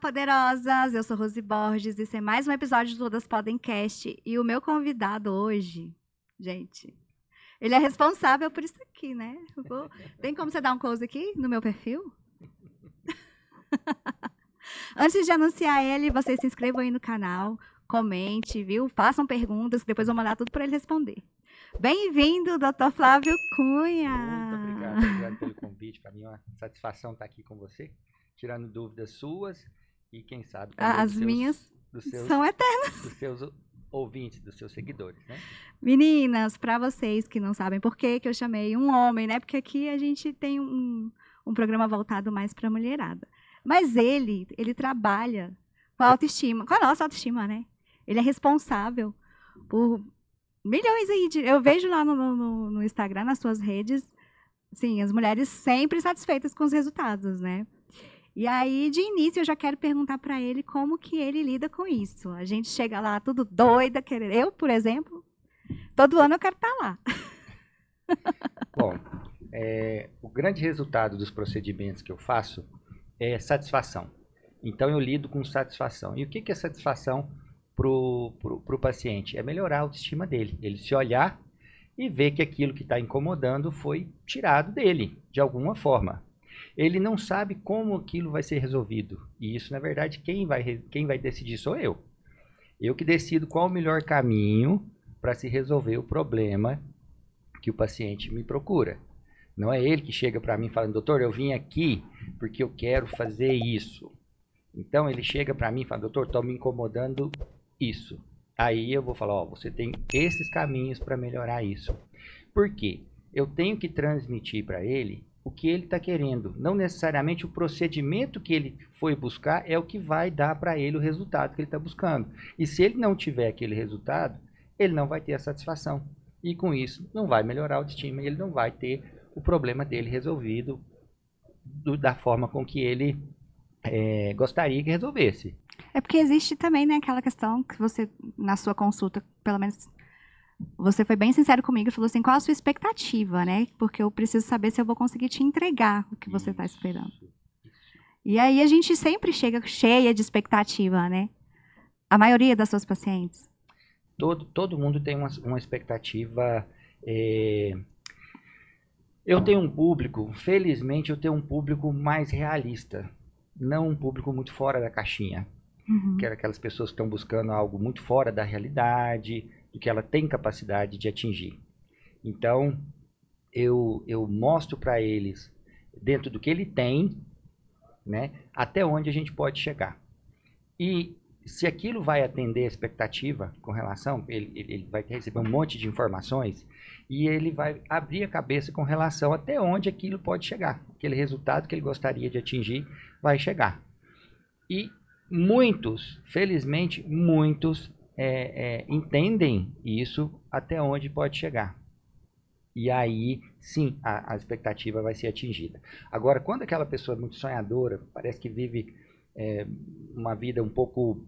poderosas! Eu sou Rose Borges e esse é mais um episódio do Todas Podencast. E o meu convidado hoje, gente, ele é responsável por isso aqui, né? Tem como você dar um close aqui no meu perfil? Antes de anunciar ele, vocês se inscrevam aí no canal, comente, viu? Façam perguntas, que depois eu vou mandar tudo para ele responder. Bem-vindo, Dr. Flávio Cunha! Muito obrigado pelo convite. Para mim é uma satisfação estar aqui com você, tirando dúvidas suas e, quem sabe, também As minhas são eternas. Dos seus ouvintes, dos seus seguidores, né? Meninas, para vocês que não sabem por que eu chamei um homem, né? Porque aqui a gente tem um programa voltado mais para a mulherada. Mas ele trabalha com a autoestima, com a nossa autoestima, né? Ele é responsável por milhões aí de... Eu vejo lá no Instagram, nas suas redes, sim, as mulheres sempre satisfeitas com os resultados, né? E aí, de início, eu já quero perguntar para ele como que ele lida com isso. A gente chega lá tudo doida, querer. Eu, por exemplo, todo ano eu quero estar lá. Bom, o grande resultado dos procedimentos que eu faço é satisfação. Então, eu lido com satisfação. E o que é satisfação pro paciente? É melhorar a autoestima dele. Ele se olhar e ver que aquilo que está incomodando foi tirado dele, de alguma forma. Ele não sabe como aquilo vai ser resolvido. E isso, na verdade, quem vai decidir sou eu. Eu que decido qual o melhor caminho para se resolver o problema que o paciente me procura. Não é ele que chega para mim falando, doutor, eu vim aqui porque eu quero fazer isso. Então, ele chega para mim e fala, doutor, estou me incomodando isso. Aí eu vou falar, ó, você tem esses caminhos para melhorar isso. Por quê? Eu tenho que transmitir para ele o que ele está querendo. Não necessariamente o procedimento que ele foi buscar é o que vai dar para ele o resultado que ele está buscando. E se ele não tiver aquele resultado, ele não vai ter a satisfação. E com isso, não vai melhorar a autoestima e ele não vai ter o problema dele resolvido da forma com que ele gostaria que resolvesse. É porque existe também, né, aquela questão que você, na sua consulta, pelo menos... Você foi bem sincero comigo e falou assim, qual a sua expectativa, né? Porque eu preciso saber se eu vou conseguir te entregar o que você está esperando. E aí a gente sempre chega cheia de expectativa, né? A maioria das suas pacientes. Todo mundo tem uma expectativa. Eu tenho um público, felizmente eu tenho um público mais realista. Não um público muito fora da caixinha. Uhum. Que é aquelas pessoas que estão buscando algo muito fora da realidade, do que ela tem capacidade de atingir. Então, eu mostro para eles, dentro do que ele tem, né, até onde a gente pode chegar. E se aquilo vai atender a expectativa com relação, ele vai receber um monte de informações e ele vai abrir a cabeça com relação até onde aquilo pode chegar. Aquele resultado que ele gostaria de atingir vai chegar. E muitos, felizmente, muitos entendem isso até onde pode chegar. E aí, sim, a expectativa vai ser atingida. Agora, quando aquela pessoa é muito sonhadora, parece que vive uma vida um pouco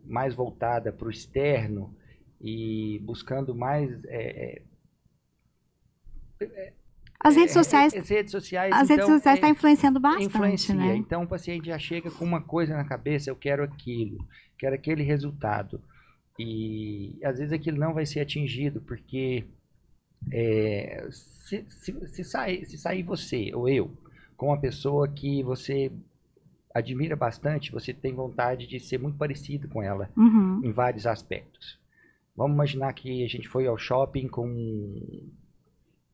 mais voltada para o externo e buscando mais... As redes sociais estão influenciando bastante, né? Então, o paciente já chega com uma coisa na cabeça, eu quero aquilo, quero aquele resultado. E às vezes aquilo não vai ser atingido, porque se sair você ou eu com uma pessoa que você admira bastante, você tem vontade de ser muito parecido com ela, uhum, em vários aspectos. Vamos imaginar que a gente foi ao shopping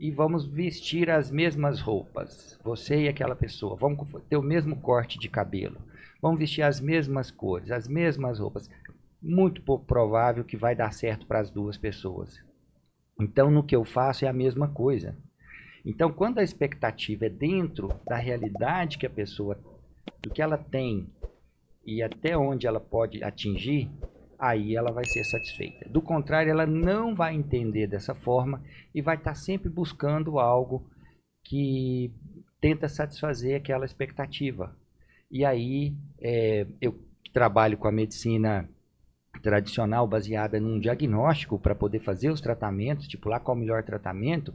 e vamos vestir as mesmas roupas, você e aquela pessoa, vamos ter o mesmo corte de cabelo, vamos vestir as mesmas cores, as mesmas roupas. Muito pouco provável que vai dar certo para as duas pessoas. Então, no que eu faço é a mesma coisa. Então, quando a expectativa é dentro da realidade que a pessoa, do que ela tem e até onde ela pode atingir, aí ela vai ser satisfeita. Do contrário, ela não vai entender dessa forma e vai estar sempre buscando algo que tenta satisfazer aquela expectativa. E aí, eu trabalho com a medicina tradicional baseada num diagnóstico para poder fazer os tratamentos, tipo lá qual o melhor tratamento,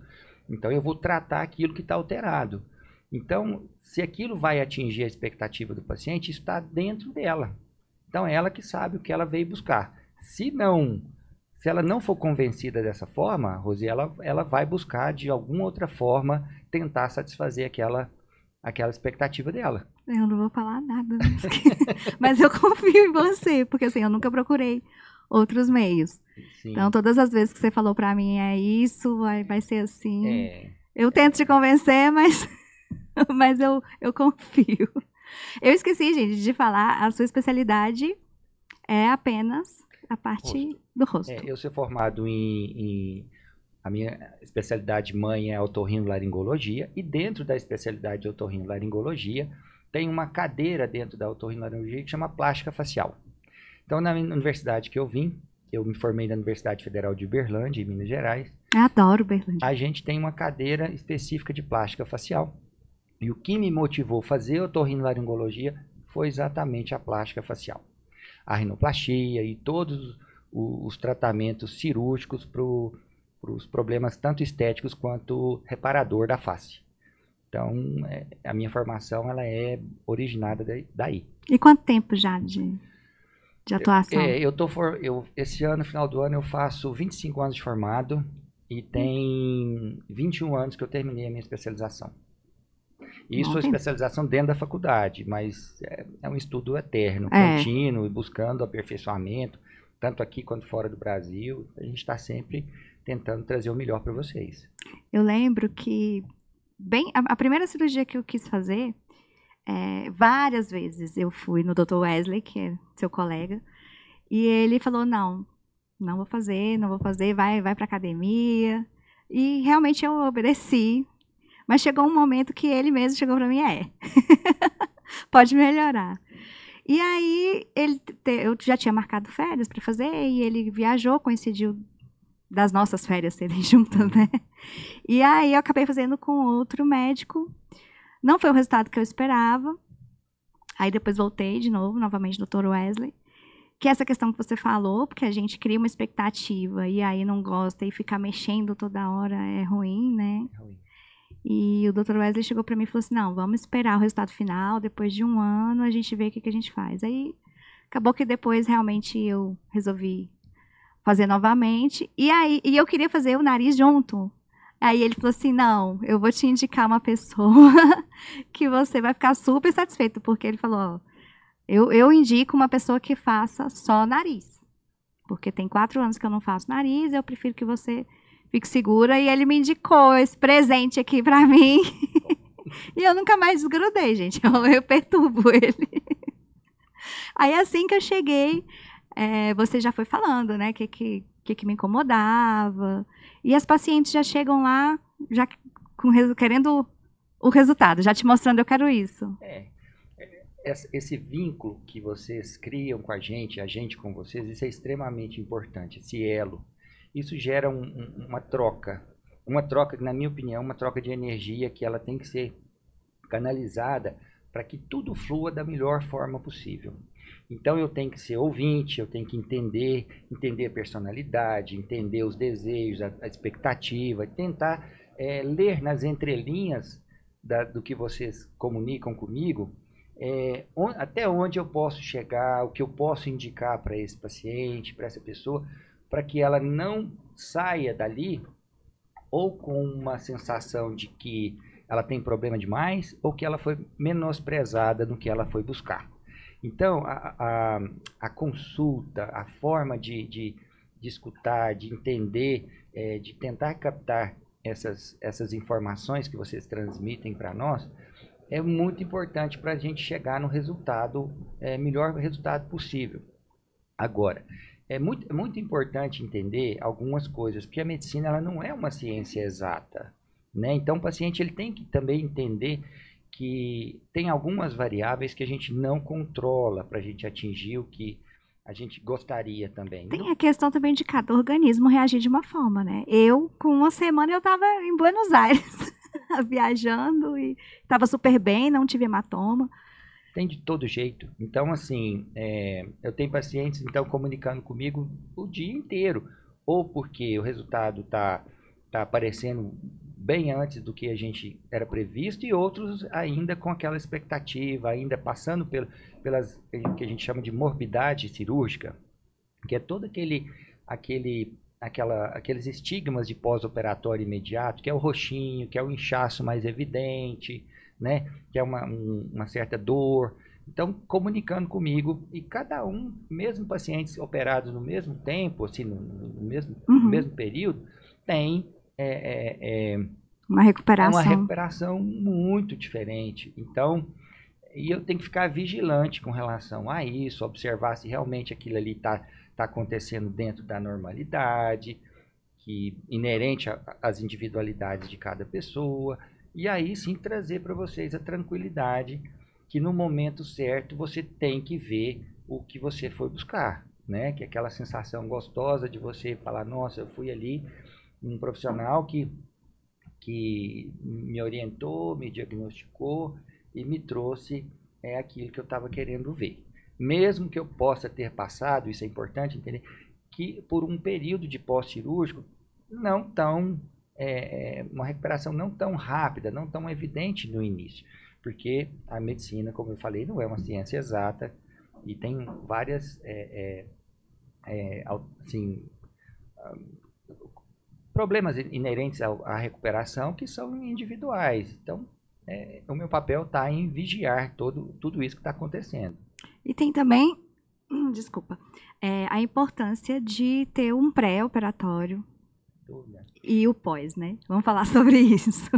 então eu vou tratar aquilo que está alterado. Então, se aquilo vai atingir a expectativa do paciente, isso está dentro dela. Então, é ela que sabe o que ela veio buscar. Se ela não for convencida dessa forma, Rosi, ela vai buscar de alguma outra forma tentar satisfazer aquela expectativa dela. Eu não vou falar nada, né? Mas eu confio em você, porque assim, eu nunca procurei outros meios. Sim. Então, todas as vezes que você falou pra mim é isso, vai ser assim. É, Eu tento te convencer, mas, mas eu confio. Eu esqueci, gente, de falar, a sua especialidade é apenas a parte do rosto. eu sou formado a minha especialidade mãe é otorrinolaringologia, e dentro da especialidade de otorrinolaringologia tem uma cadeira dentro da otorrinolaringologia que chama plástica facial. Então, na universidade que eu me formei na Universidade Federal de Uberlândia, em Minas Gerais. Eu adoro Uberlândia. A gente tem uma cadeira específica de plástica facial. E o que me motivou a fazer otorrinolaringologia foi exatamente a plástica facial. A rinoplastia e todos os tratamentos cirúrgicos para os problemas tanto estéticos quanto reparador da face. Então, a minha formação ela é originada daí. E quanto tempo já de atuação? Esse ano, no final do ano, eu faço 25 anos de formado e tem 21 anos que eu terminei a minha especialização. Isso é especialização dentro da faculdade, mas é um estudo eterno, contínuo, e buscando aperfeiçoamento, tanto aqui quanto fora do Brasil. A gente está sempre tentando trazer o melhor para vocês. Eu lembro que a primeira cirurgia que eu quis fazer, várias vezes eu fui no Dr. Wesley, que é seu colega, e ele falou, não vou fazer, vai para academia. E realmente eu obedeci, mas chegou um momento que ele mesmo chegou para mim, pode melhorar. E aí eu já tinha marcado férias para fazer, e ele viajou, coincidiu das nossas férias serem juntas, né? E aí eu acabei fazendo com outro médico. Não foi o resultado que eu esperava. Aí depois voltei de novo, novamente, Dr. Wesley. Que é essa questão que você falou, porque a gente cria uma expectativa e aí não gosta, e ficar mexendo toda hora é ruim, né? É ruim. E o Dr. Wesley chegou para mim e falou assim, não, vamos esperar o resultado final, depois de 1 ano a gente vê o que a gente faz. Aí acabou que depois realmente eu resolvi fazer novamente, e eu queria fazer o nariz junto. Aí ele falou assim, não, eu vou te indicar uma pessoa que você vai ficar super satisfeito, porque ele falou, eu indico uma pessoa que faça só nariz, porque tem 4 anos que eu não faço nariz, eu prefiro que você fique segura, e ele me indicou esse presente aqui pra mim, e eu nunca mais desgrudei, gente, eu perturbo ele. Aí assim que eu cheguei, você já foi falando, né, que me incomodava. E as pacientes já chegam lá já querendo o resultado, já te mostrando, eu quero isso. Esse vínculo que vocês criam com a gente com vocês, isso é extremamente importante, esse elo. Isso gera uma troca. Uma troca, na minha opinião, uma troca de energia que ela tem que ser canalizada para que tudo flua da melhor forma possível. Então eu tenho que ser ouvinte, eu tenho que entender a personalidade, entender os desejos, a expectativa, tentar ler nas entrelinhas do que vocês comunicam comigo, até onde eu posso chegar, o que eu posso indicar para esse paciente, para essa pessoa, para que ela não saia dali ou com uma sensação de que ela tem problema demais ou que ela foi menosprezada no que ela foi buscar. Então, a consulta, a forma de escutar, de entender, de tentar captar essas informações que vocês transmitem para nós, é muito importante para a gente chegar no resultado, melhor resultado possível. Agora, é muito importante entender algumas coisas, porque a medicina ela não é uma ciência exata, né? Então, o paciente ele tem que também entender que tem algumas variáveis que a gente não controla para a gente atingir o que a gente gostaria também. Tem a questão também de cada organismo reagir de uma forma, né? Com 1 semana, eu estava em Buenos Aires, viajando, e estava super bem, não tive hematoma. Tem de todo jeito. Então, assim, eu tenho pacientes, então, comunicando comigo o dia inteiro. Ou porque o resultado tá aparecendo bem antes do que a gente era previsto, e outros ainda com aquela expectativa, ainda passando pelas que a gente chama de morbidade cirúrgica, que é todo aqueles estigmas de pós-operatório imediato, que é o roxinho, que é o inchaço mais evidente, né? Que é uma certa dor. Então, comunicando comigo, e cada um, mesmo pacientes operados no mesmo tempo, assim, no mesmo período, tem uma recuperação. uma recuperação muito diferente. Então, e eu tenho que ficar vigilante com relação a isso, observar se realmente aquilo ali está acontecendo dentro da normalidade, que inerente às individualidades de cada pessoa, e aí sim trazer para vocês a tranquilidade que no momento certo você tem que ver o que você foi buscar, né? Que é aquela sensação gostosa de você falar, nossa, eu fui ali um profissional que me orientou, me diagnosticou e me trouxe aquilo que eu estava querendo ver. Mesmo que eu possa ter passado, isso é importante entender, que por um período de pós-cirúrgico não tão, uma recuperação não tão rápida, não tão evidente no início, porque a medicina, como eu falei, não é uma ciência exata e tem várias, assim, problemas inerentes à recuperação que são individuais. Então, o meu papel está em vigiar tudo isso que está acontecendo. E tem também, desculpa, a importância de ter um pré-operatório e o pós, né? Vamos falar sobre isso.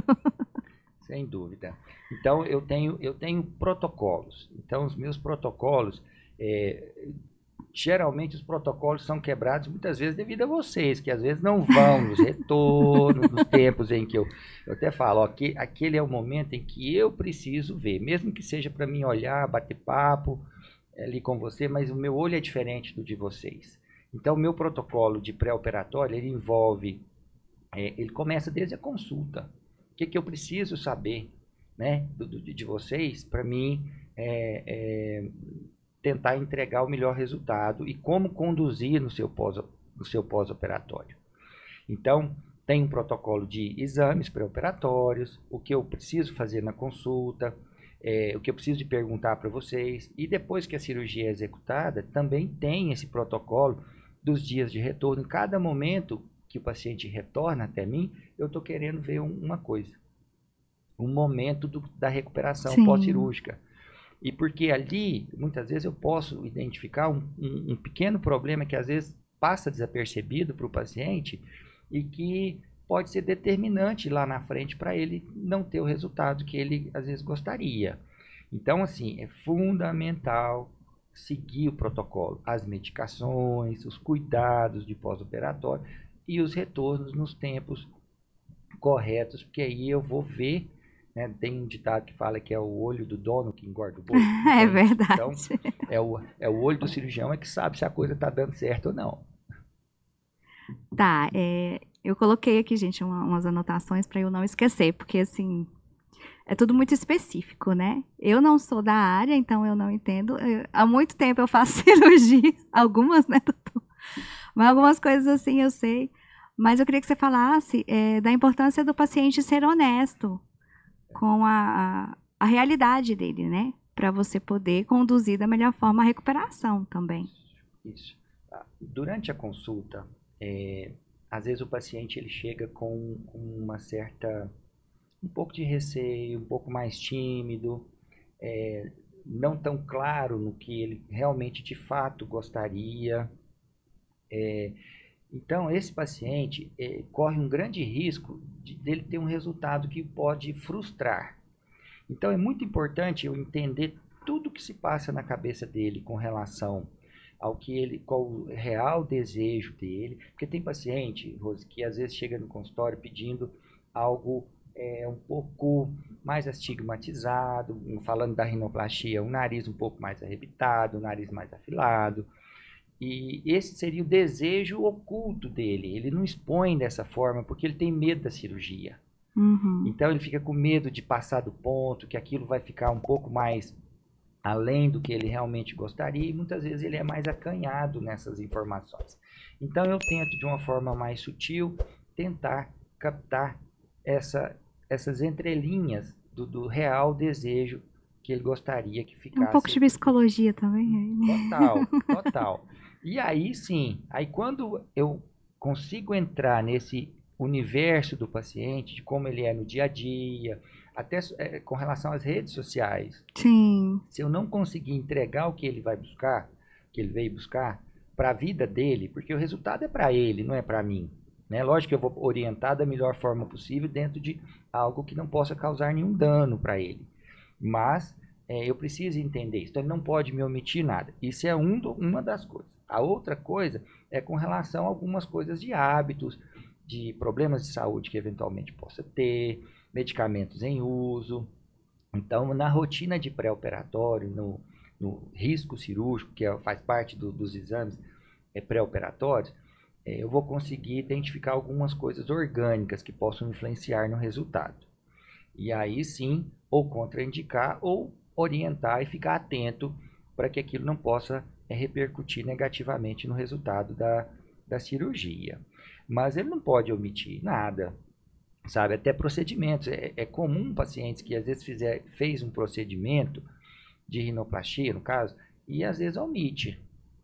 Sem dúvida. Então, eu tenho protocolos. Então, os meus protocolos, geralmente os protocolos são quebrados muitas vezes devido a vocês, que às vezes não vão nos retornos, nos tempos em que eu até falo, ó, que aquele é o momento em que eu preciso ver, mesmo que seja para mim olhar, bater papo ali com você, mas o meu olho é diferente do de vocês. Então, o meu protocolo de pré-operatório, ele envolve, ele começa desde a consulta. O que eu preciso saber, né, de vocês para mim tentar entregar o melhor resultado e como conduzir no seu pós-operatório. Então, tem um protocolo de exames pré-operatórios, o que eu preciso fazer na consulta, o que eu preciso de perguntar para vocês, e depois que a cirurgia é executada, também tem esse protocolo dos dias de retorno. Em cada momento que o paciente retorna até mim, eu estou querendo ver uma coisa, um momento da recuperação pós-cirúrgica. E porque ali, muitas vezes, eu posso identificar um pequeno problema que às vezes passa desapercebido para o paciente e que pode ser determinante lá na frente para ele não ter o resultado que ele às vezes gostaria. Então, assim, é fundamental seguir o protocolo, as medicações, os cuidados de pós-operatório e os retornos nos tempos corretos, porque aí eu vou ver, né? Tem um ditado que fala que é o olho do dono que engorda o boi. É verdade. Então, é o olho do cirurgião que sabe se a coisa está dando certo ou não. Tá, eu coloquei aqui, gente, umas anotações para eu não esquecer, porque, assim, é tudo muito específico, né? Eu não sou da área, então eu não entendo. Há muito tempo eu faço cirurgia, algumas, né, doutor? Mas algumas coisas, assim, eu sei. Mas eu queria que você falasse da importância do paciente ser honesto com a realidade dele, né? Para você poder conduzir da melhor forma a recuperação também. Isso. Durante a consulta, às vezes o paciente ele chega com uma certa, um pouco de receio, um pouco mais tímido, não tão claro no que ele realmente de fato gostaria. Então, esse paciente corre um grande risco dele ter um resultado que pode frustrar. Então, é muito importante eu entender tudo que se passa na cabeça dele com relação ao qual o real desejo dele, porque tem paciente, Rose, que às vezes chega no consultório pedindo algo um pouco mais astigmatizado, falando da rinoplastia, um nariz um pouco mais arrebitado, um nariz mais afilado, e esse seria o desejo oculto dele, ele não expõe dessa forma porque ele tem medo da cirurgia. Então ele fica com medo de passar do ponto, que aquilo vai ficar um pouco mais além do que ele realmente gostaria, e muitas vezes ele é mais acanhado nessas informações. Então eu tento, de uma forma mais sutil, tentar captar essas entrelinhas do real desejo que ele gostaria que Um pouco de ficasse. psicologia também. Total, total. E aí sim, aí quando eu consigo entrar nesse universo do paciente, de como ele é no dia a dia, até com relação às redes sociais, Sim. se eu não conseguir entregar o que ele vai buscar, que ele veio buscar, para a vida dele, porque o resultado é para ele, não é para mim. Né? Lógico que eu vou orientar da melhor forma possível dentro de algo que não possa causar nenhum dano para ele. Mas eu preciso entender isso. Então ele não pode me omitir nada. Isso é uma das coisas. A outra coisa é com relação a algumas coisas de hábitos, de problemas de saúde que eventualmente possa ter, medicamentos em uso. Então, na rotina de pré-operatório, no risco cirúrgico, que faz parte dos exames pré-operatórios, eu vou conseguir identificar algumas coisas orgânicas que possam influenciar no resultado. E aí sim, ou contraindicar, ou orientar e ficar atento para que aquilo não possa repercutir negativamente no resultado da cirurgia. Mas ele não pode omitir nada, sabe? Até procedimentos. É comum pacientes que às vezes fez um procedimento de rinoplastia, no caso, e às vezes omite.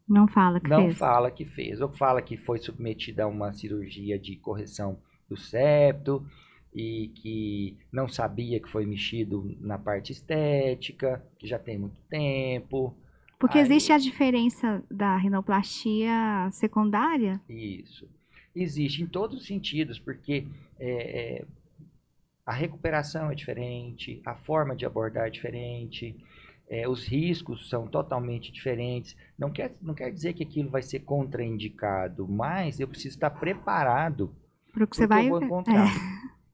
Não fala que Não fez. fala que fez, ou fala que foi submetida a uma cirurgia de correção do septo e que não sabia que foi mexido na parte estética, que já tem muito tempo. Porque existe Aí, a diferença da rinoplastia secundária? isso. Existe em todos os sentidos, porque a recuperação é diferente, a forma de abordar é diferente, os riscos são totalmente diferentes. Não quer dizer que aquilo vai ser contraindicado, mas eu preciso estar preparado Para o que para você o que eu vai. vou encontrar,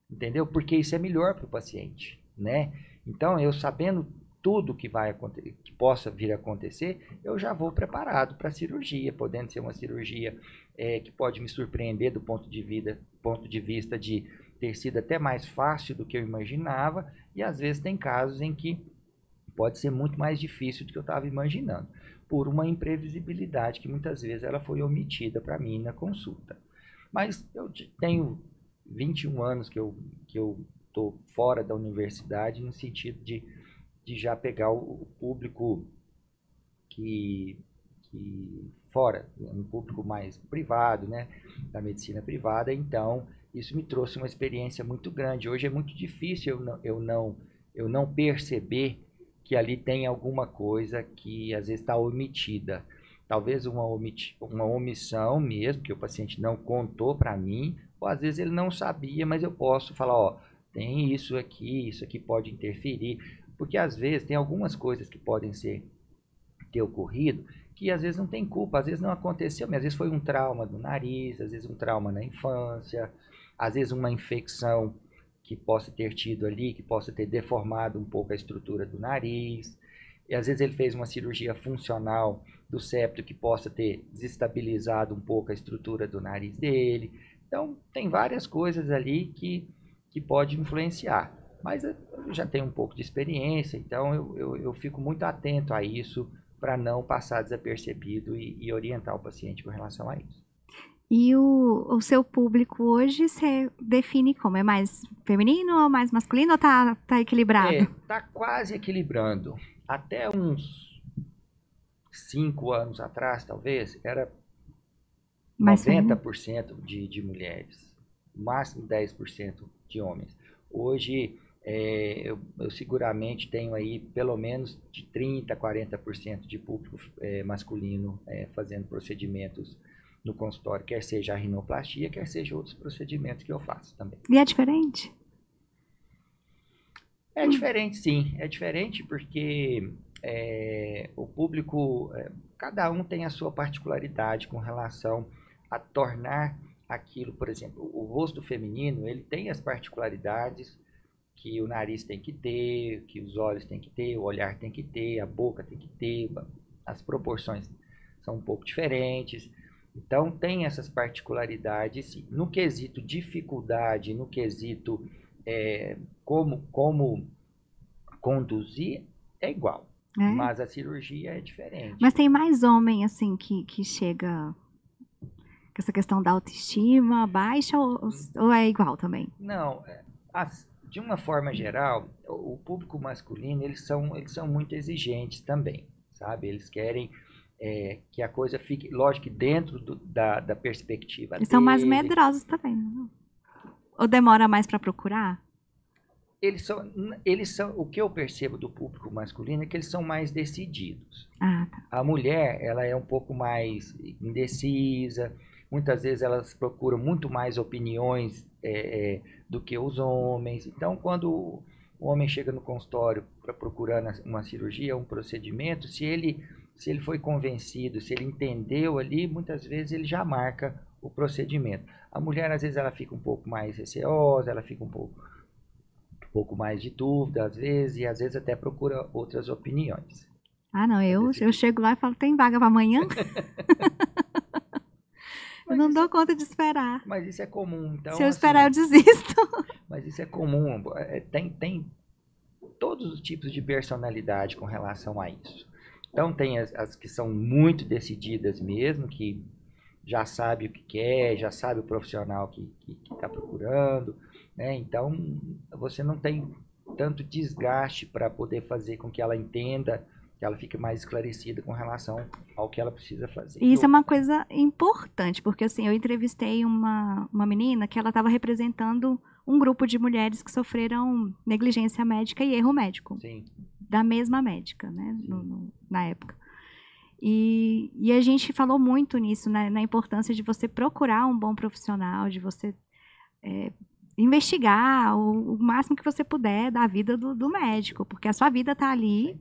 entendeu? Porque isso é melhor para o paciente, né? Então, eu sabendo tudo que vai acontecer, que possa vir a acontecer, eu já vou preparado para a cirurgia, podendo ser uma cirurgia que pode me surpreender do ponto de vista de ter sido até mais fácil do que eu imaginava, e às vezes tem casos em que pode ser muito mais difícil do que eu estava imaginando, por uma imprevisibilidade que muitas vezes ela foi omitida para mim na consulta. Mas eu tenho 21 anos que eu estou fora da universidade, no sentido de já pegar o público que fora, um público mais privado, né, da medicina privada. Então isso me trouxe uma experiência muito grande. Hoje é muito difícil eu não perceber que ali tem alguma coisa que às vezes está omitida. Talvez uma omissão mesmo, que o paciente não contou para mim, ou às vezes ele não sabia, mas eu posso falar, ó, tem isso aqui pode interferir, porque às vezes tem algumas coisas que podem ter ocorrido, que às vezes não tem culpa, às vezes não aconteceu, mas às vezes foi um trauma do nariz, às vezes um trauma na infância, às vezes uma infecção que possa ter tido ali, que possa ter deformado um pouco a estrutura do nariz, e às vezes ele fez uma cirurgia funcional do septo que possa ter desestabilizado um pouco a estrutura do nariz dele. Então, tem várias coisas ali que pode influenciar. Mas eu já tenho um pouco de experiência, então eu fico muito atento a isso para não passar desapercebido e orientar o paciente com relação a isso. E o seu público hoje você define como? É mais feminino ou mais masculino ou tá equilibrado? Tá quase equilibrando. Até uns 5 anos atrás, talvez, era Mais 90% de mulheres, máximo 10% de homens. Hoje, eu seguramente tenho aí pelo menos de 30% a 40% de público masculino fazendo procedimentos no consultório, quer seja a rinoplastia, quer seja outros procedimentos que eu faço também. E é diferente? É diferente, sim. É diferente porque o público, cada um tem a sua particularidade com relação a tornar aquilo, por exemplo, o rosto feminino, ele tem as particularidades que o nariz tem que ter, que os olhos tem que ter, o olhar tem que ter, a boca tem que ter, as proporções são um pouco diferentes. Então, tem essas particularidades, sim. No quesito dificuldade, no quesito como conduzir, é igual. Mas a cirurgia é diferente. Mas tem mais homem, assim, que chega com essa questão da autoestima baixa ou é igual também? Não, De uma forma geral, o público masculino, eles são muito exigentes também, sabe? Eles querem que a coisa fique, lógico que dentro da perspectiva Eles são mais dele. medrosos também, não? Ou demora mais para procurar? Eles são, o que eu percebo do público masculino é que eles são mais decididos. Ah, tá. A mulher, ela é um pouco mais indecisa, muitas vezes elas procuram muito mais opiniões do que os homens. Então, quando o homem chega no consultório para procurar uma cirurgia, um procedimento, se ele foi convencido, se ele entendeu ali, muitas vezes ele já marca o procedimento. A mulher, às vezes, ela fica um pouco mais receosa, ela fica um pouco mais de dúvida, às vezes, e às vezes até procura outras opiniões. Ah, não, eu chego lá e falo, tem vaga para amanhã? Eu não dou conta de esperar. Mas isso é comum. Então, se eu esperar, eu desisto. Mas isso é comum. Tem todos os tipos de personalidade com relação a isso. Então, tem as que são muito decididas mesmo, que já sabe o que quer, já sabe o profissional que está procurando, né? Então, você não tem tanto desgaste para poder fazer com que ela entenda, que ela fique mais esclarecida com relação ao que ela precisa fazer. E isso é uma coisa importante, porque assim, eu entrevistei uma menina que ela estava representando um grupo de mulheres que sofreram negligência médica e erro médico. Sim. Da mesma médica, né, na época. E a gente falou muito nisso, né, na importância de você procurar um bom profissional, de você investigar o máximo que você puder da vida do médico, porque a sua vida está ali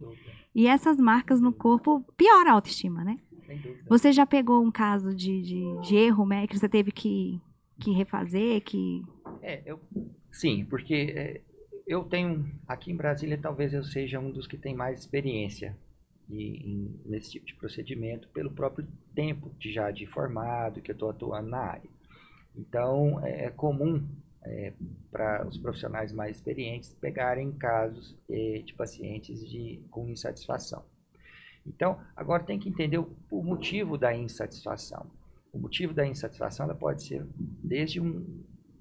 e essas marcas no corpo pioram a autoestima, né? Sem dúvida. Você já pegou um caso de erro médico que você teve que refazer? Sim, porque eu tenho, aqui em Brasília, talvez eu seja um dos que tem mais experiência nesse tipo de procedimento, pelo próprio tempo de formado, que eu estou atuando na área. Então, é comum para os profissionais mais experientes pegarem casos de pacientes com insatisfação. Então, agora tem que entender o motivo da insatisfação. O motivo da insatisfação ela pode ser desde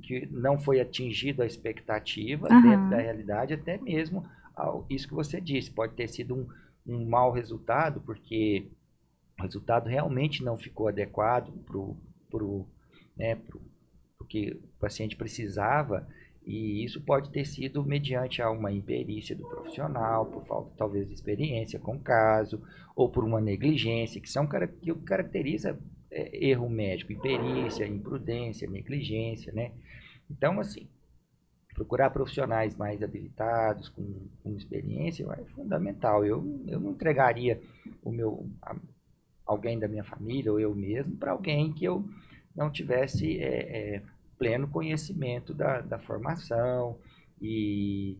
que não foi atingido a expectativa dentro da realidade, até mesmo isso que você disse, pode ter sido um mau resultado, porque o resultado realmente não ficou adequado para o que o paciente precisava, e isso pode ter sido mediante uma imperícia do profissional, por falta talvez de experiência com o caso, ou por uma negligência, que caracteriza erro médico, imperícia, imprudência, negligência, né? Então, assim, procurar profissionais mais habilitados, com experiência, é fundamental. Eu não entregaria alguém da minha família ou eu mesmo para alguém que eu não tivesse pleno conhecimento da formação e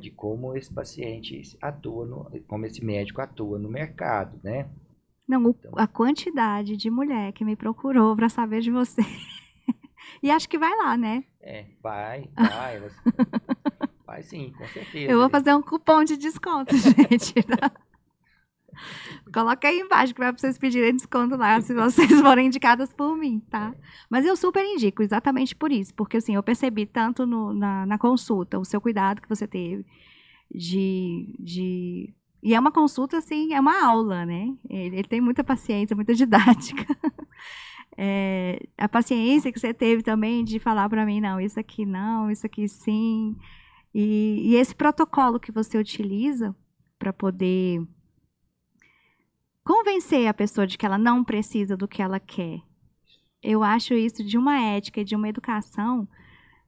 de como esse paciente atua, como esse médico atua no mercado, né? Não, a quantidade de mulher que me procurou para saber de você. E acho que vai lá, né? Vai sim, com certeza. Eu vou fazer um cupom de desconto, gente. Coloca aí embaixo que vai para vocês pedirem desconto lá se vocês forem indicadas por mim, tá? Mas eu super indico, exatamente por isso. Porque assim, eu percebi tanto na consulta, o seu cuidado que você teve E é uma consulta, assim, é uma aula, né? Ele tem muita paciência, muita didática. A paciência que você teve também de falar para mim, não, isso aqui sim. E esse protocolo que você utiliza para poder convencer a pessoa de que ela não precisa do que ela quer. Eu acho isso de uma ética e de uma educação.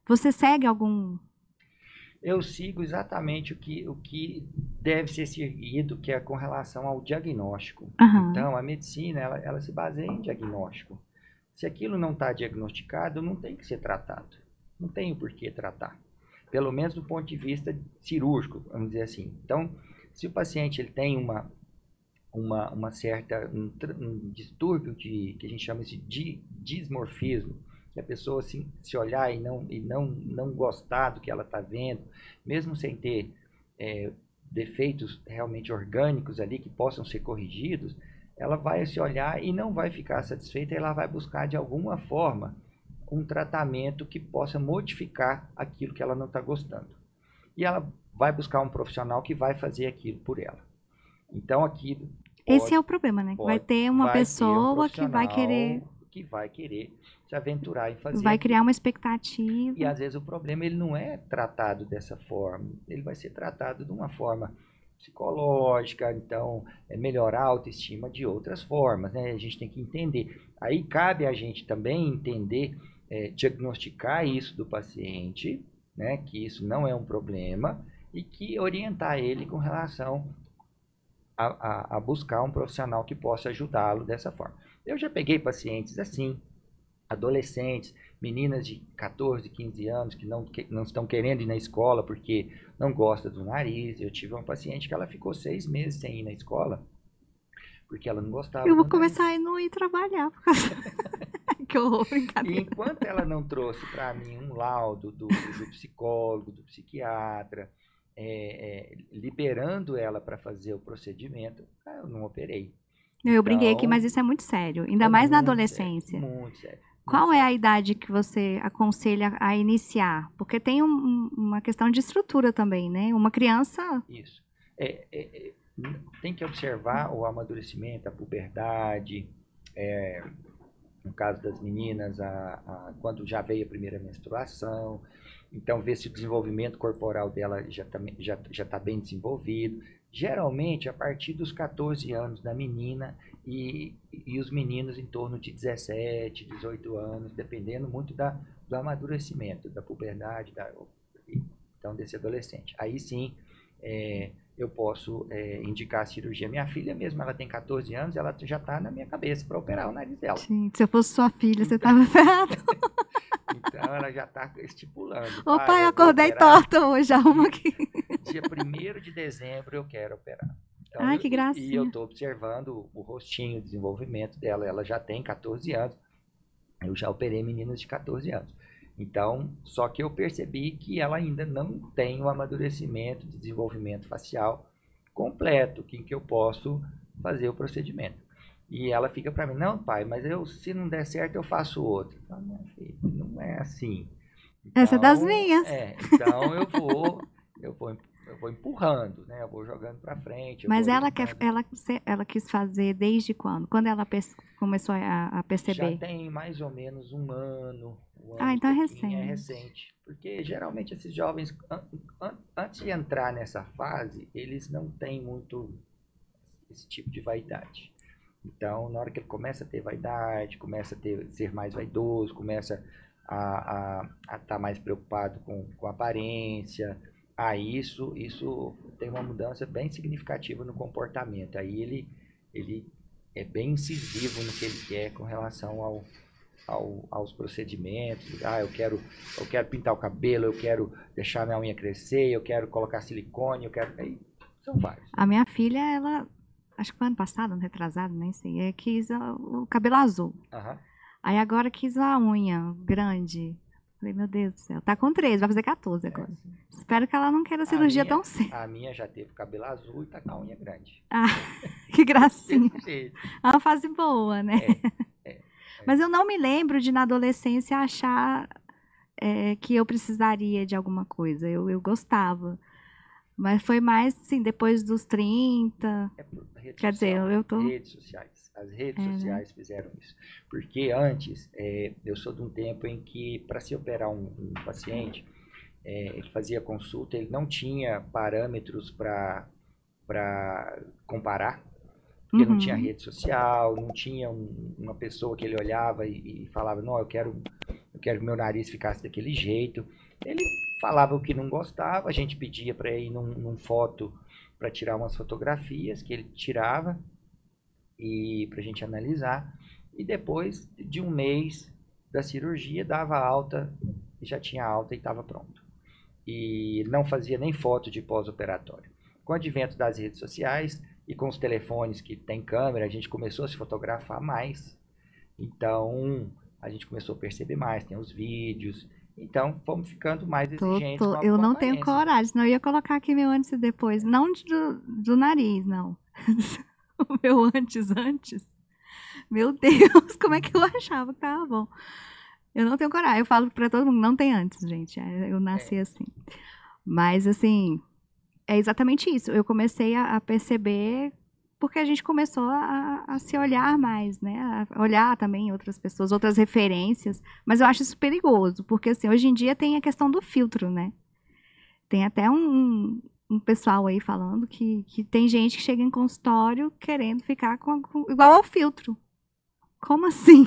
Você segue algum... Eu sigo exatamente o que deve ser seguido, que é com relação ao diagnóstico. Então, a medicina, ela se baseia em diagnóstico. Se aquilo não está diagnosticado, não tem que ser tratado. Não tem o porquê tratar. Pelo menos do ponto de vista cirúrgico, vamos dizer assim. Então, se o paciente ele tem um distúrbio que a gente chama de dismorfismo, que a pessoa se olhar e não gostar do que ela está vendo, mesmo sem ter defeitos realmente orgânicos ali que possam ser corrigidos, ela vai se olhar e não vai ficar satisfeita, ela vai buscar de alguma forma um tratamento que possa modificar aquilo que ela não está gostando. E ela vai buscar um profissional que vai fazer aquilo por ela. Então, aqui... Esse é o problema, né? Vai ter uma pessoa que vai querer se aventurar em fazer vai aquilo. criar uma expectativa. E às vezes o problema ele não é tratado dessa forma, ele vai ser tratado de uma forma psicológica, então melhorar a autoestima de outras formas, né? A gente tem que entender. Aí cabe a gente também entender, diagnosticar isso do paciente, né? Que isso não é um problema e que orientar ele com relação a buscar um profissional que possa ajudá-lo dessa forma. Eu já peguei pacientes assim, adolescentes, meninas de 14, 15 anos que não estão querendo ir na escola porque não gosta do nariz. Eu tive uma paciente que ela ficou 6 meses sem ir na escola porque ela não gostava do nariz. Eu vou começar a não ir trabalhar. Que horror, brincadeira. E enquanto ela não trouxe para mim um laudo do psicólogo, do psiquiatra, liberando ela para fazer o procedimento, eu não operei. Eu brinquei aqui, mas isso é muito sério, ainda mais na adolescência. Sério, muito sério. Qual é a idade que você aconselha a iniciar? Porque tem uma questão de estrutura também, né? Uma criança... Isso. Tem que observar o amadurecimento, a puberdade, no caso das meninas, quando já veio a primeira menstruação. Então, ver se o desenvolvimento corporal dela já está bem desenvolvido. Geralmente, a partir dos 14 anos da menina e os meninos em torno de 17, 18 anos, dependendo muito do amadurecimento, da puberdade, então, desse adolescente. Aí sim, eu posso indicar a cirurgia. Minha filha mesmo, ela tem 14 anos, ela já está na minha cabeça para operar o nariz dela. Sim, se eu fosse sua filha, você estava ferrado. Então, ela já está estipulando. Ô pai, eu acordei torta hoje, arruma aqui. Dia 1º de dezembro eu quero operar. Então, Ai, que gracinha. E eu estou observando o rostinho, o desenvolvimento dela. Ela já tem 14 anos. Eu já operei meninas de 14 anos. Então, só que eu percebi que ela ainda não tem o amadurecimento de desenvolvimento facial completo, que eu posso fazer o procedimento. E ela fica para mim, não pai, mas se não der certo eu faço outro. Então, minha filha, não é assim. Então, essa é das minhas. Então eu vou empurrando, né? Eu vou jogando para frente. Mas ela quis fazer desde quando? Quando ela começou a perceber? Já tem mais ou menos um ano. Então é recente. É recente. Porque geralmente esses jovens, antes de entrar nessa fase, eles não têm muito esse tipo de vaidade. Então, na hora que ele começa a ter vaidade, começa a ser mais vaidoso, começa a estar mais preocupado com a aparência, isso tem uma mudança bem significativa no comportamento. Aí ele é bem incisivo no que ele quer com relação aos procedimentos. Eu quero pintar o cabelo, eu quero deixar minha unha crescer, eu quero colocar silicone, aí são vários. A minha filha, ela, acho que foi ano passado, ano retrasado, nem sei, quis o cabelo azul. Aí agora quis a unha grande. Falei, meu Deus do céu, tá com 13, vai fazer 14 agora. Espero que ela não queira cirurgia tão cedo. A minha já teve cabelo azul e tá com a unha grande. Que gracinha. É uma fase boa, né? Mas eu não me lembro de, na adolescência, achar que eu precisaria de alguma coisa. Eu gostava. Mas foi mais, assim, depois dos 30. Quer dizer, eu tô... Redes sociais. As redes sociais fizeram isso. Porque antes, eu sou de um tempo em que, para se operar um paciente, ele fazia consulta, ele não tinha parâmetros para comparar, porque não tinha rede social, não tinha uma pessoa que ele olhava e falava, não, eu quero que meu nariz ficasse daquele jeito. Ele falava o que não gostava, a gente pedia para ir num foto para tirar umas fotografias que ele tirava e para a gente analisar. E depois de um mês da cirurgia, dava alta, e já tinha alta e estava pronto. E não fazia nem foto de pós-operatório. Com o advento das redes sociais e com os telefones que tem câmera, a gente começou a se fotografar mais. Então, a gente começou a perceber mais, tem os vídeos. Então, fomos ficando mais exigentes. Eu não tenho coragem, senão eu ia colocar aqui meu antes e depois. Não do nariz, não. O meu antes. Meu Deus, como é que eu achava que tava bom? Eu não tenho coragem. Eu falo para todo mundo, não tem antes, gente. Eu nasci assim. Mas, assim, é exatamente isso. Eu comecei a perceber porque a gente começou a se olhar mais, né? A olhar também outras pessoas, outras referências. Mas eu acho isso perigoso, porque assim, hoje em dia tem a questão do filtro, né? Tem até um pessoal aí falando que tem gente que chega em consultório querendo ficar igual ao filtro. Como assim?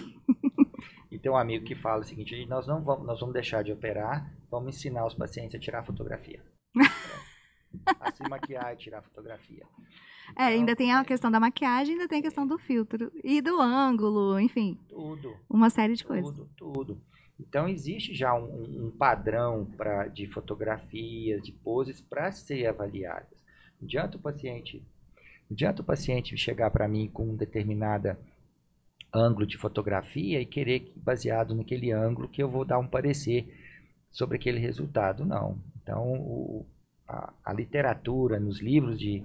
E tem um amigo que fala o seguinte: nós vamos deixar de operar, vamos ensinar os pacientes a tirar fotografia. A se maquiar e tirar fotografia. Então, ainda tem a questão da maquiagem, ainda tem a questão do filtro. E do ângulo, enfim. Tudo. Uma série de coisas. Tudo. Então, existe já um padrão de fotografias, de poses para ser avaliadas. Não adianta o paciente chegar para mim com um determinado ângulo de fotografia e querer que, baseado naquele ângulo, que eu vou dar um parecer sobre aquele resultado. Não. Então, a literatura, nos livros de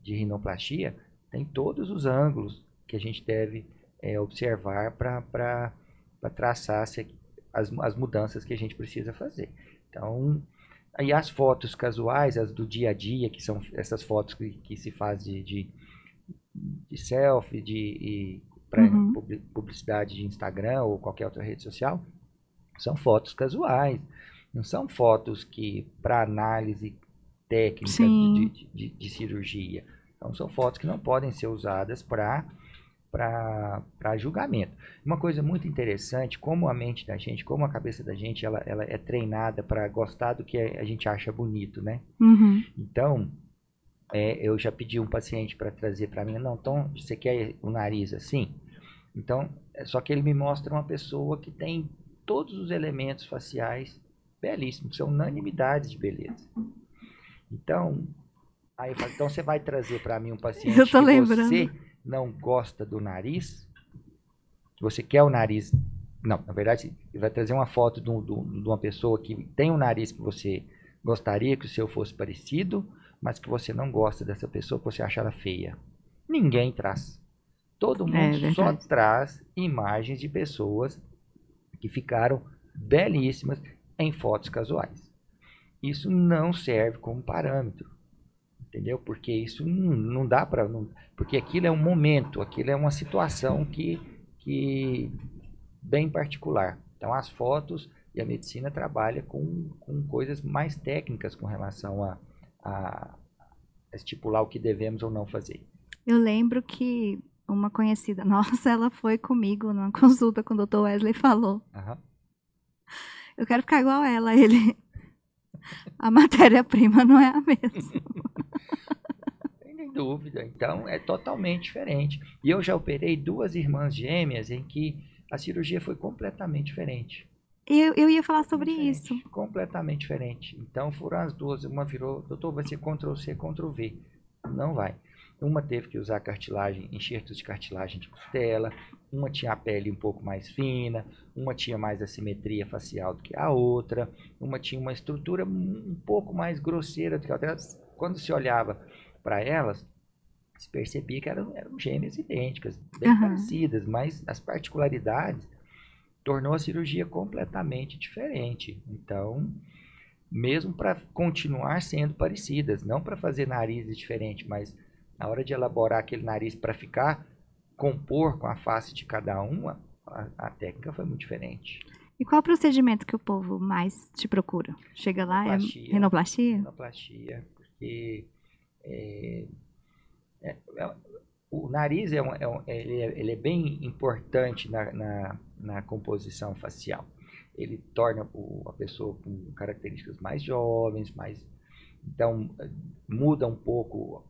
rinoplastia, tem todos os ângulos que a gente deve observar para traçar as mudanças que a gente precisa fazer. Então, aí as fotos casuais, as do dia a dia, que são essas fotos que se faz de selfie, para publicidade de Instagram ou qualquer outra rede social, são fotos casuais. Não são fotos que para análise técnica de cirurgia. Então, são fotos que não podem ser usadas para julgamento. Uma coisa muito interessante, como a mente da gente, como a cabeça da gente, ela é treinada para gostar do que a gente acha bonito, né? Então, eu já pedi um paciente para trazer para mim, não, então, você quer o nariz assim? Então, só que ele me mostra uma pessoa que tem todos os elementos faciais belíssimos, são unanimidades de beleza. Então, aí eu falo, então você vai trazer para mim um paciente que você não gosta do nariz? Você quer o nariz... Não, na verdade, vai trazer uma foto de uma pessoa que tem um nariz que você gostaria que o seu fosse parecido, mas que você não gosta dessa pessoa, que você acha ela feia. Ninguém traz. Todo mundo só traz imagens de pessoas que ficaram belíssimas em fotos casuais. Isso não serve como parâmetro, entendeu? Porque isso não dá para... Porque aquilo é um momento, aquilo é uma situação que bem particular. Então, as fotos e a medicina trabalha com coisas mais técnicas com relação a estipular o que devemos ou não fazer. Eu lembro que uma conhecida nossa, ela foi comigo numa consulta com o Dr. Wesley e falou: eu quero ficar igual a ela. Ele... A matéria-prima não é a mesma. Sem dúvida. Então, é totalmente diferente. E eu já operei 2 irmãs gêmeas em que a cirurgia foi completamente diferente. Eu ia falar sobre isso. Completamente diferente. Então, foram as duas. Uma virou, doutor, vai ser Ctrl+C, Ctrl+V. Não vai. Uma teve que usar cartilagem, enxertos de cartilagem de costela. Uma tinha a pele um pouco mais fina. Uma tinha mais assimetria facial do que a outra. Uma tinha uma estrutura um pouco mais grosseira do que a outra. Quando se olhava para elas, se percebia que eram gêmeas idênticas, bem parecidas, mas as particularidades tornou a cirurgia completamente diferente. Então, mesmo para continuar sendo parecidas, não para fazer narizes diferentes, mas na hora de elaborar aquele nariz para compor com a face de cada uma, a técnica foi muito diferente. E qual o procedimento que o povo mais te procura? Chega lá, é rinoplastia? Rinoplastia, porque o nariz ele é bem importante na composição facial. Ele torna a pessoa com características mais jovens, então muda um pouco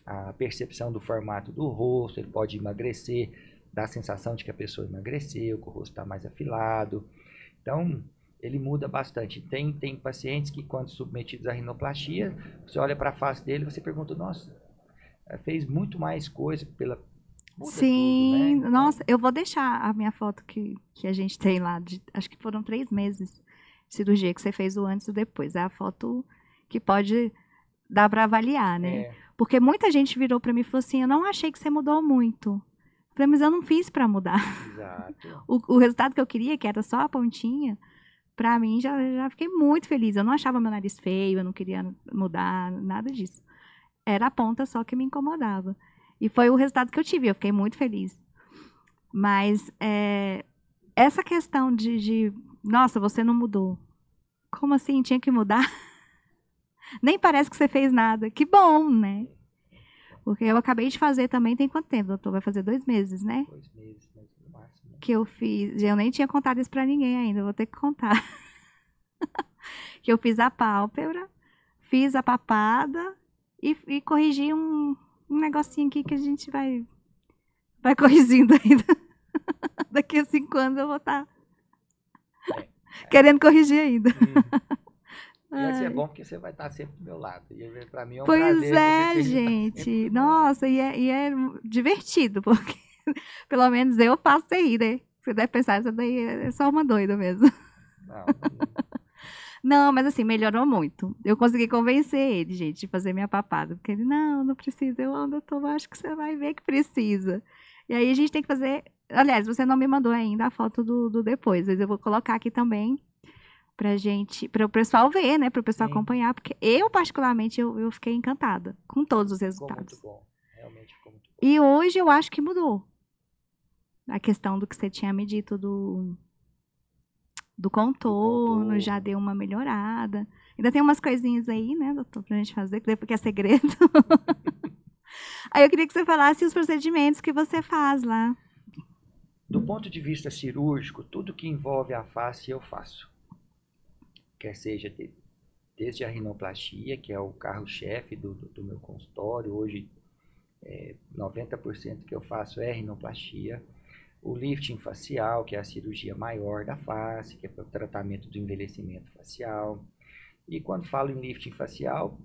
a percepção do formato do rosto. Ele pode emagrecer, dá a sensação de que a pessoa emagreceu, que o rosto está mais afilado. Então, ele muda bastante. Tem pacientes que, quando submetidos à rinoplastia, você olha para a face dele e você pergunta, nossa, fez muito mais coisa pela... Sim, tudo, né? Nossa, eu vou deixar a minha foto que a gente tem lá, acho que foram 3 meses de cirurgia, que você fez o antes e o depois. É a foto que pode dar para avaliar, né? Porque muita gente virou para mim e falou assim, eu não achei que você mudou muito. Falei, mas eu não fiz para mudar. Exato. O resultado que eu queria, que era só a pontinha, para mim já fiquei muito feliz. Eu não achava meu nariz feio, eu não queria mudar, nada disso. Era a ponta só que me incomodava. E foi o resultado que eu tive, eu fiquei muito feliz. Mas essa questão nossa, você não mudou. Como assim? Tinha que mudar? Nem parece que você fez nada. Que bom, né? Porque eu acabei de fazer também, tem quanto tempo, doutor? Vai fazer 2 meses, né? 2 meses, mas no máximo. Que eu fiz. Eu nem tinha contado isso pra ninguém ainda, vou ter que contar. Que eu fiz a pálpebra, fiz a papada e corrigi um negocinho aqui que a gente vai corrigindo ainda. Daqui a 5 anos eu vou estar querendo corrigir ainda. E assim é bom porque você vai estar sempre do meu lado. E para mim é um Pois prazer é, você gente. Nossa, e é divertido, porque pelo menos eu faço você rir, né? Você deve pensar, isso daí é só uma doida mesmo. Não, Não, mas assim, melhorou muito. Eu consegui convencer ele, gente, de fazer minha papada. Porque ele, não precisa. Doutor, acho que você vai ver que precisa. E aí a gente tem que fazer. Aliás, você não me mandou ainda a foto do depois, mas eu vou colocar aqui também para o pessoal ver, né? Para o pessoal acompanhar, porque eu, particularmente, eu fiquei encantada com todos os resultados. Ficou muito bom. Realmente ficou muito bom. E hoje eu acho que mudou. A questão do que você tinha me dito do contorno, já deu uma melhorada. Ainda tem umas coisinhas aí, né, doutor, pra gente fazer, que é segredo. Aí eu queria que você falasse os procedimentos que você faz lá. Do ponto de vista cirúrgico, tudo que envolve a face eu faço. Quer seja desde a rinoplastia, que é o carro-chefe do meu consultório. Hoje, 90% que eu faço é rinoplastia. O lifting facial, que é a cirurgia maior da face, que é para o tratamento do envelhecimento facial. E quando falo em lifting facial,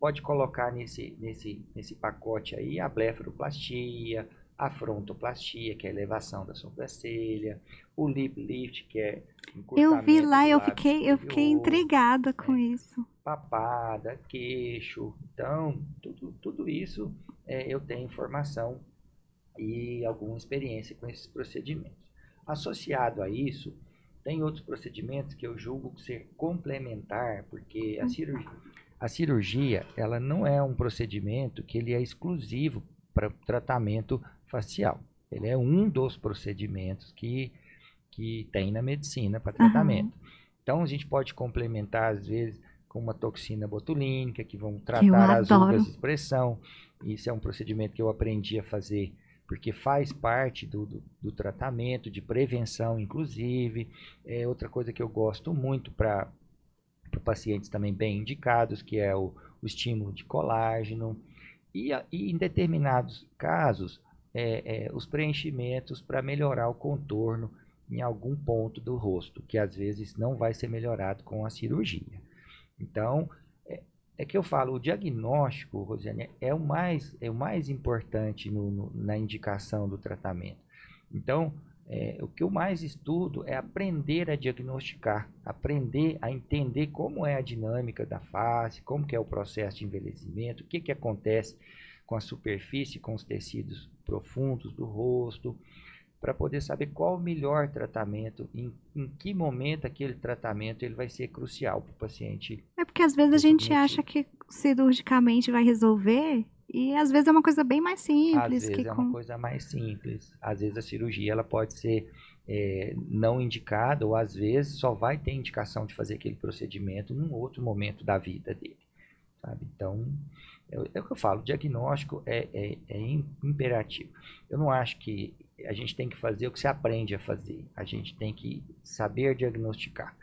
pode colocar nesse pacote aí a blefaroplastia, a frontoplastia, que é a elevação da sobrancelha, o lip lift, que é encurtamento. Eu vi lá, do eu lábio fiquei superior, intrigada com isso. Papada, queixo. Então, tudo isso eu tenho informação e alguma experiência com esses procedimentos. Associado a isso, tem outros procedimentos que eu julgo ser complementar, porque a cirurgia ela não é um procedimento que ele é exclusivo para tratamento facial. Ele é um dos procedimentos que tem na medicina para tratamento. Então, a gente pode complementar, às vezes, com uma toxina botulínica, que vão tratar as rugas de expressão. Isso é um procedimento que eu aprendi a fazer porque faz parte do tratamento, de prevenção, inclusive. É outra coisa que eu gosto muito para pacientes também bem indicados, que é o estímulo de colágeno. E em determinados casos, os preenchimentos para melhorar o contorno em algum ponto do rosto, que às vezes não vai ser melhorado com a cirurgia. Então, é que eu falo, o diagnóstico, Rosiane, é o mais importante na indicação do tratamento. Então, o que eu mais estudo é aprender a diagnosticar, aprender a entender como é a dinâmica da face, como que é o processo de envelhecimento, o que acontece com a superfície, com os tecidos profundos do rosto, para poder saber qual o melhor tratamento, em que momento aquele tratamento ele vai ser crucial para o paciente. É porque às vezes a gente acha que cirurgicamente vai resolver e às vezes é uma coisa bem mais simples. Às vezes uma coisa mais simples. Às vezes a cirurgia ela pode ser não indicada ou às vezes só vai ter indicação de fazer aquele procedimento num outro momento da vida dele. Sabe? Então, é o que eu falo, o diagnóstico é imperativo. Eu não acho que a gente tem que fazer o que você aprende a fazer. A gente tem que saber diagnosticar.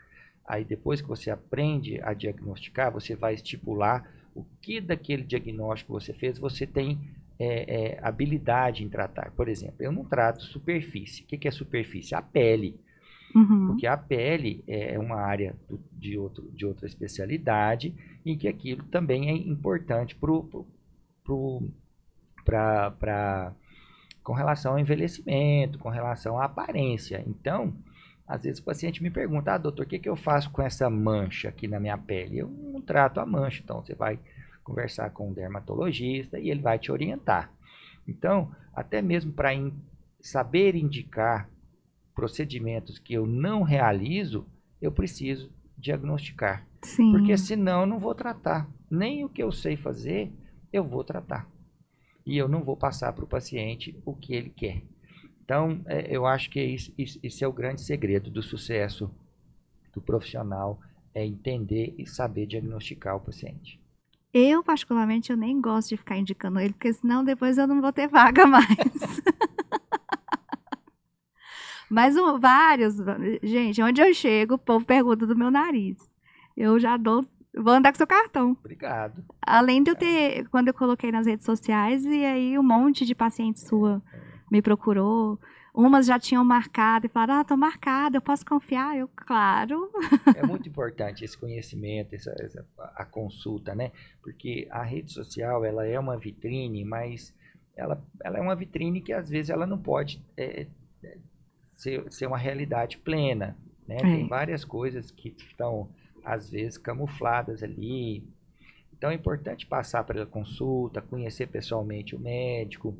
Aí depois que você aprende a diagnosticar, você vai estipular o que daquele diagnóstico você fez, você tem habilidade em tratar. Por exemplo, eu não trato superfície. O que é superfície? A pele. Uhum. Porque a pele é uma área de outra especialidade em que aquilo também é importante com relação ao envelhecimento, com relação à aparência. Então, às vezes o paciente me pergunta, doutor, o que eu faço com essa mancha aqui na minha pele? Eu não trato a mancha, então você vai conversar com um dermatologista e ele vai te orientar. Então, até mesmo para saber indicar procedimentos que eu não realizo, eu preciso diagnosticar. Sim. Porque senão eu não vou tratar. Nem o que eu sei fazer, eu vou tratar. E eu não vou passar para o paciente o que ele quer. Então, eu acho que esse é o grande segredo do sucesso do profissional, é entender e saber diagnosticar o paciente. Eu, particularmente, eu nem gosto de ficar indicando ele, porque senão depois eu não vou ter vaga mais. Mas vários, gente, onde eu chego, o povo pergunta do meu nariz. Eu já dou, vou andar com seu cartão. Obrigado. Além de eu ter, quando eu coloquei nas redes sociais, e aí um monte de paciente sua me procurou. Umas já tinham marcado e falaram, tô marcada, eu posso confiar? Eu, claro. É muito importante esse conhecimento, a consulta, né? Porque a rede social, ela é uma vitrine, mas ela é uma vitrine que às vezes ela não pode ser uma realidade plena, né? Tem várias coisas que estão, às vezes, camufladas ali. Então é importante passar pela consulta, conhecer pessoalmente o médico,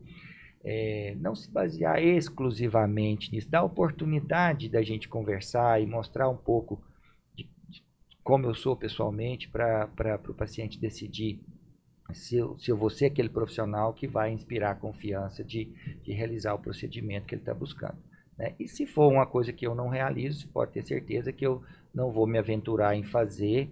não se basear exclusivamente nisso, dar oportunidade da gente conversar e mostrar um pouco de como eu sou pessoalmente para o paciente decidir se eu vou ser aquele profissional que vai inspirar a confiança de realizar o procedimento que ele está buscando. Né? E se for uma coisa que eu não realizo, você pode ter certeza que eu não vou me aventurar em fazer.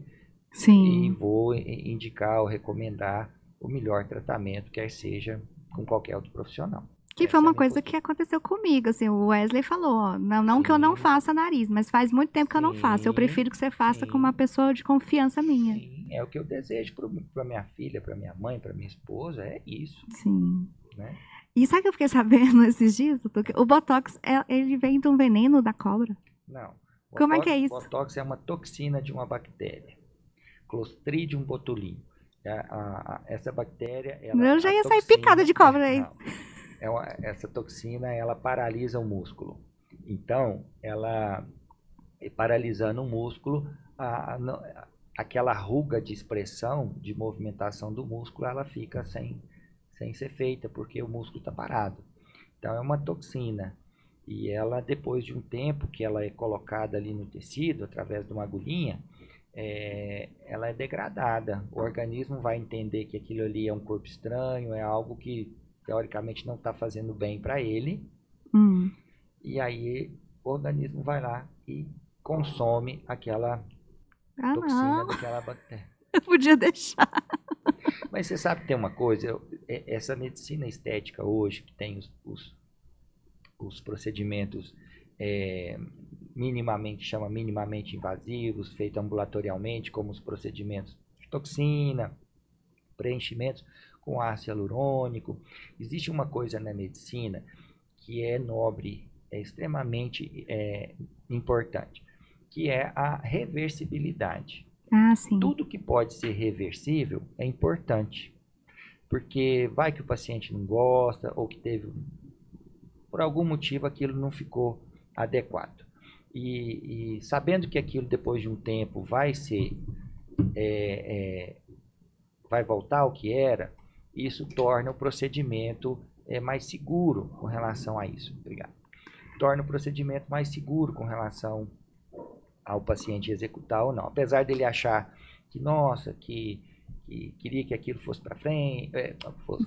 Sim. E vou indicar ou recomendar o melhor tratamento, quer seja com qualquer outro profissional. Que foi uma coisa que aconteceu comigo, assim, o Wesley falou, ó, não que eu não faça nariz, mas faz muito tempo que eu não faço. Eu prefiro que você faça com uma pessoa de confiança minha. Sim, é o que eu desejo para minha filha, para minha mãe, para minha esposa, é isso. Sim. Né? E sabe o que eu fiquei sabendo esses dias? O Botox, ele vem de um veneno da cobra? Não. Como é que é isso? Botox é uma toxina de uma bactéria, Clostridium botulinum. Essa bactéria... Eu já ia sair picada de cobra aí. Essa toxina, ela paralisa o músculo. Então, ela paralisando o músculo, aquela ruga de expressão, de movimentação do músculo, ela fica sem ser feita, porque o músculo está parado. Então, é uma toxina. E ela, depois de um tempo que ela é colocada ali no tecido, através de uma agulhinha, ela é degradada. O organismo vai entender que aquilo ali é um corpo estranho, é algo que teoricamente não está fazendo bem para ele. E aí o organismo vai lá e consome aquela toxina daquela bactéria. Eu podia deixar. Mas você sabe que tem uma coisa, essa medicina estética hoje, que tem os procedimentos minimamente invasivos, feitos ambulatorialmente, como os procedimentos de toxina, preenchimentos com ácido hialurônico. Existe uma coisa na medicina que é nobre, é extremamente importante, que é a reversibilidade. Sim. Tudo que pode ser reversível é importante, porque vai que o paciente não gosta ou que teve, por algum motivo, aquilo não ficou adequado. E sabendo que aquilo depois de um tempo vai voltar ao que era, isso torna o procedimento mais seguro com relação a isso. Obrigado. Torna o procedimento mais seguro com relação ao paciente executar ou não. Apesar dele achar que, nossa, que queria que aquilo fosse para frente,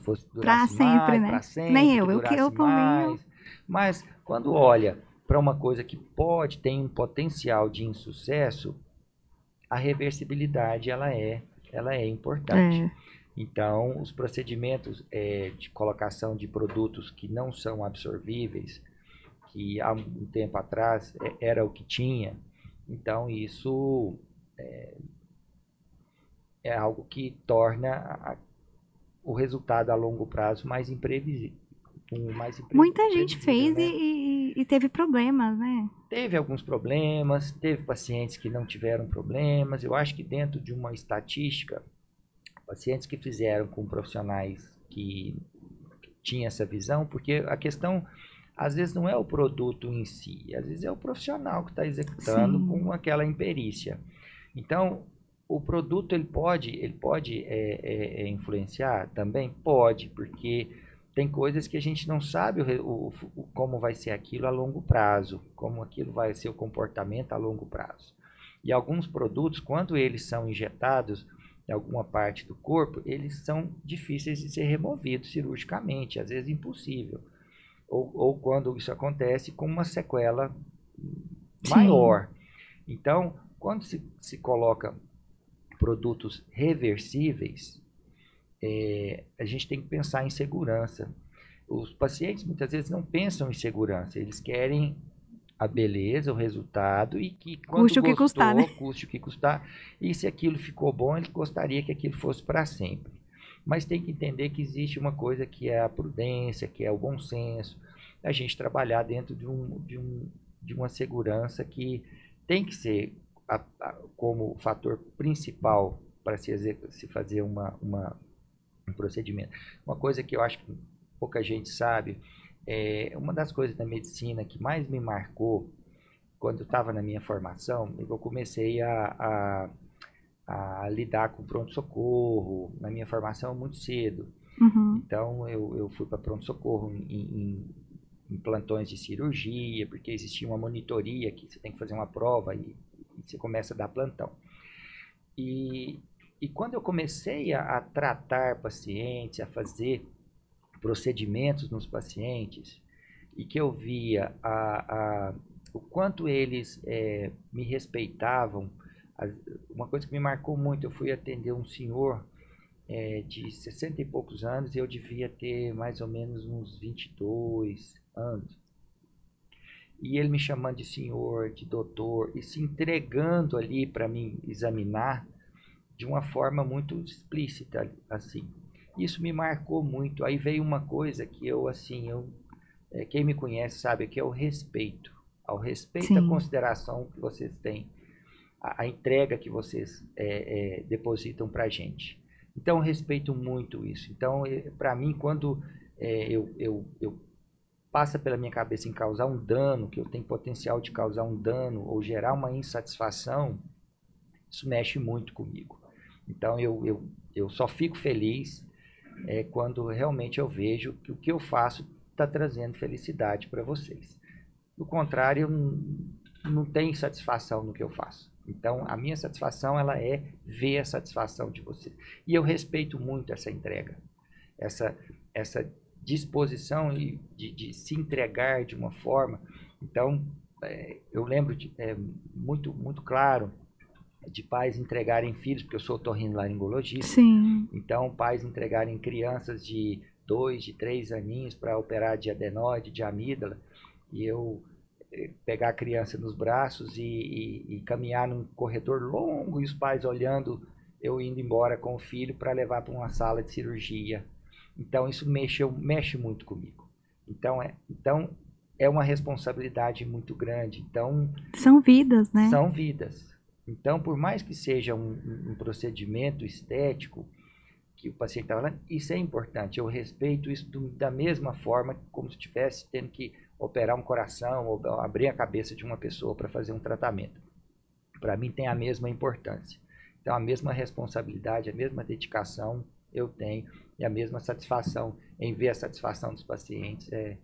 fosse durar sempre, né? Para sempre, nem eu por mim. Mas quando olha para uma coisa que ter um potencial de insucesso, a reversibilidade ela é importante. Então, os procedimentos de colocação de produtos que não são absorvíveis, que há um tempo atrás era o que tinha, então isso é algo que torna o resultado a longo prazo mais imprevisível. Muita gente fez, né? e teve problemas, né? Teve alguns problemas, teve pacientes que não tiveram problemas. Eu acho que dentro de uma estatística, pacientes que fizeram com profissionais que tinham essa visão, porque a questão às vezes não é o produto em si, às vezes é o profissional que está executando com aquela imperícia. Então, o produto ele pode influenciar também? Pode, porque tem coisas que a gente não sabe como vai ser aquilo a longo prazo, como aquilo vai ser o comportamento a longo prazo. E alguns produtos, quando eles são injetados em alguma parte do corpo, eles são difíceis de ser removidos cirurgicamente, às vezes impossível. Ou quando isso acontece com uma sequela maior. Então, quando se coloca produtos reversíveis, a gente tem que pensar em segurança. Os pacientes muitas vezes não pensam em segurança, eles querem a beleza, o resultado e que quando custe o que custar, né? Custe o que custar. E se aquilo ficou bom, ele gostaria que aquilo fosse para sempre. Mas tem que entender que existe uma coisa que é a prudência, que é o bom senso, a gente trabalhar dentro de uma segurança que tem que ser como fator principal para se fazer um procedimento. Uma coisa que eu acho que pouca gente sabe, uma das coisas da medicina que mais me marcou quando eu estava na minha formação, eu comecei a lidar com pronto-socorro na minha formação muito cedo. Uhum. Então eu fui para pronto-socorro em plantões de cirurgia, porque existia uma monitoria que você tem que fazer uma prova e você começa a dar plantão. E quando eu comecei a tratar pacientes, a fazer procedimentos nos pacientes, e que eu via o quanto eles me respeitavam, uma coisa que me marcou muito, eu fui atender um senhor de 60 e poucos anos, e eu devia ter mais ou menos uns 22 anos. E ele me chamando de senhor, de doutor, e se entregando ali para me examinar de uma forma muito explícita, assim. Isso me marcou muito. Aí veio uma coisa que quem me conhece sabe que é o respeito. Ao respeito, a consideração que vocês têm, a entrega que vocês depositam para a gente. Então, eu respeito muito isso. Então, para mim, quando eu passa pela minha cabeça em causar um dano, que eu tenho potencial de causar um dano ou gerar uma insatisfação, isso mexe muito comigo. Então, eu só fico feliz quando realmente eu vejo que o que eu faço está trazendo felicidade para vocês. Do contrário, eu não tenho satisfação no que eu faço. Então, a minha satisfação ela é ver a satisfação de vocês. E eu respeito muito essa entrega, essa disposição de se entregar de uma forma. Então, eu lembro muito, muito claro de pais entregarem filhos, porque eu sou otorrinolaringologista. Sim. Então, pais entregarem crianças de 2, de 3 aninhos para operar de adenoide, de amígdala, e eu pegar a criança nos braços e caminhar num corredor longo e os pais olhando, eu indo embora com o filho para levar para uma sala de cirurgia. Então, isso mexe muito comigo. Então, é uma responsabilidade muito grande. Então, são vidas, né? São vidas. Então, por mais que seja um procedimento estético que o paciente está falando, isso é importante. Eu respeito isso da mesma forma como se estivesse tendo que operar um coração ou abrir a cabeça de uma pessoa para fazer um tratamento. Para mim tem a mesma importância. Então, a mesma responsabilidade, a mesma dedicação eu tenho e a mesma satisfação em ver a satisfação dos pacientes é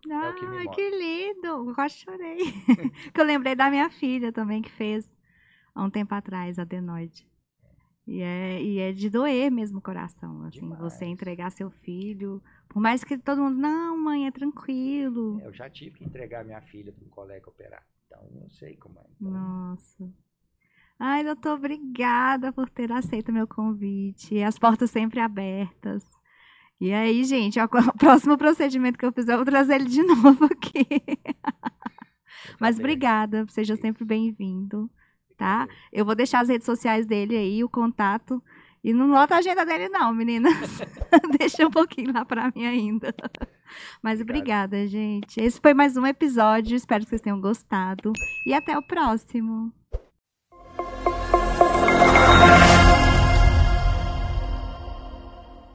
o que me move. Que lindo! Eu quase chorei. Que eu lembrei da minha filha também, que fez há um tempo atrás adenoide. E é de doer mesmo o coração, assim, demais. Você entregar seu filho, por mais que todo mundo, não, mãe, é tranquilo. Eu já tive que entregar minha filha para um colega operar, então não sei como é. Então... Nossa. Ai, doutor, obrigada por ter aceito meu convite. As portas sempre abertas. E aí, gente, o próximo procedimento que eu fizer, eu vou trazer ele de novo aqui. Mas obrigada, seja sempre bem-vindo. Tá? Eu vou deixar as redes sociais dele aí, o contato. E não lota a agenda dele não, meninas. Deixa um pouquinho lá para mim ainda. Mas obrigada, gente. Esse foi mais um episódio. Espero que vocês tenham gostado. E até o próximo.